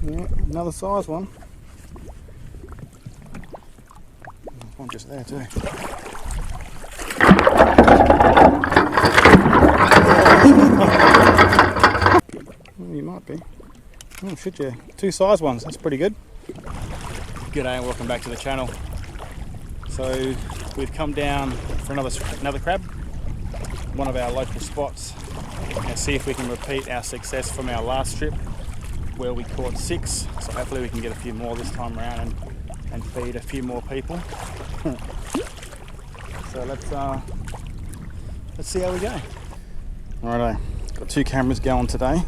Yeah, another size one. There's one just there too. Oh, you might be. Oh, should you? Two size ones, that's pretty good. G'day and welcome back to the channel. So we've come down for another crab, one of our local spots, and see if we can repeat our success from our last trip where we caught 6. So hopefully we can get a few more this time around and feed a few more people. So let's see how we go. Righto, got 2 cameras going today.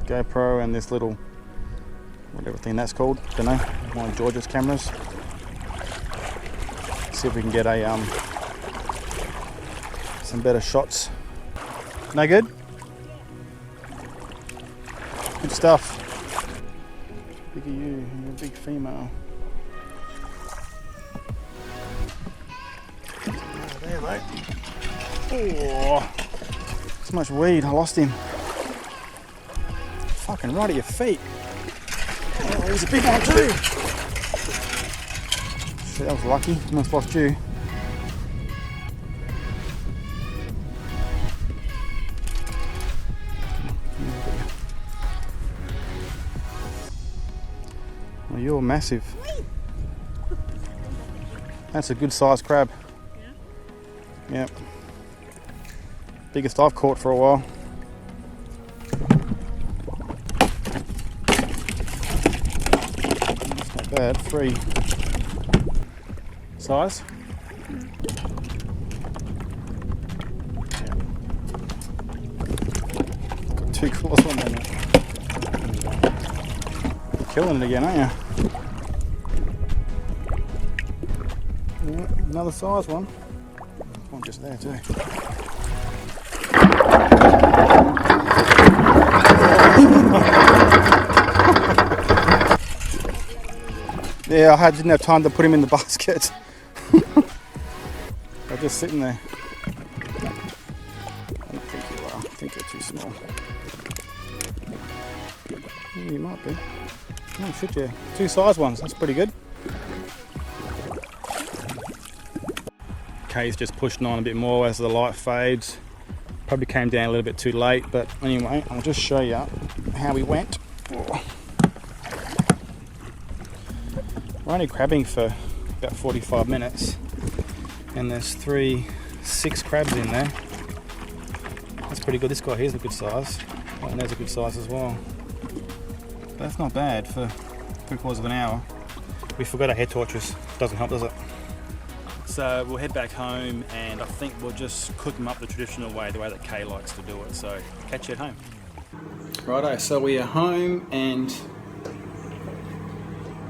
GoPro and this little whatever thing that's called, don't know, one of George's cameras. See if we can get a some better shots. No good? Good stuff. Big are you, you're a big female. Oh, there mate. Oh, so much weed, I lost him. Fucking right at your feet. Oh, he's a big one too. Shit, that was lucky. Almost lost you. Well, you're massive. That's a good sized crab. Yeah? Yep. Biggest I've caught for a while. Bad, 3 size. Yeah. Got 2 claws on there. You're killing it again, aren't you? Yeah, another size one. There's one just there too. Yeah, I didn't have time to put him in the basket. They're just sitting there. I don't think you are. I think they're too small. Yeah, you might be. Oh, should you? 2 size ones, that's pretty good. Kay's just pushing on a bit more as the light fades. Probably came down a little bit too late, but anyway, I'll just show you how we went. Oh. We're only crabbing for about 45 minutes and there's 6 crabs in there. That's pretty good. This guy here's a good size. Oh, and there's a good size as well. But that's not bad for 3/4 of an hour. We forgot our head torches. Doesn't help, does it? So we'll head back home and I think we'll just cook them up the traditional way, the way that Kay likes to do it. So catch you at home. Righto, so we are home and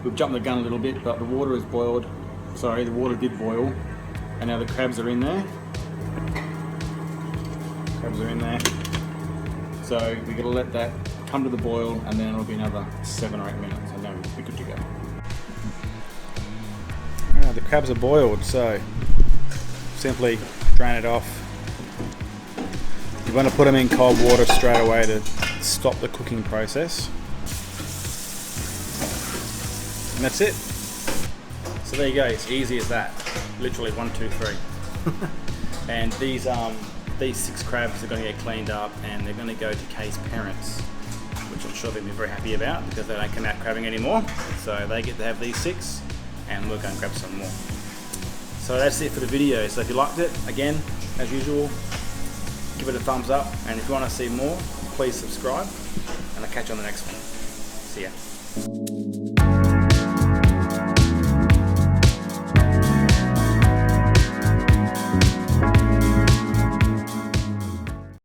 we've jumped the gun a little bit, but the water is boiled. Sorry, the water did boil. And now the crabs are in there. Crabs are in there. So we're gonna let that come to the boil and then it'll be another 7 or 8 minutes and then we'll be good to go. Now the crabs are boiled, so simply drain it off. You want to put them in cold water straight away to stop the cooking process. And that's it. So there you go, it's easy as that. Literally 1, 2, 3. And these 6 crabs are going to get cleaned up and they're going to go to Kay's parents, which I'm sure they'll be very happy about because they don't come out crabbing anymore. So they get to have these 6 and we'll go and grab some more. So that's it for the video. So if you liked it, again, as usual, give it a thumbs up. And if you want to see more, please subscribe. And I'll catch you on the next one. See ya.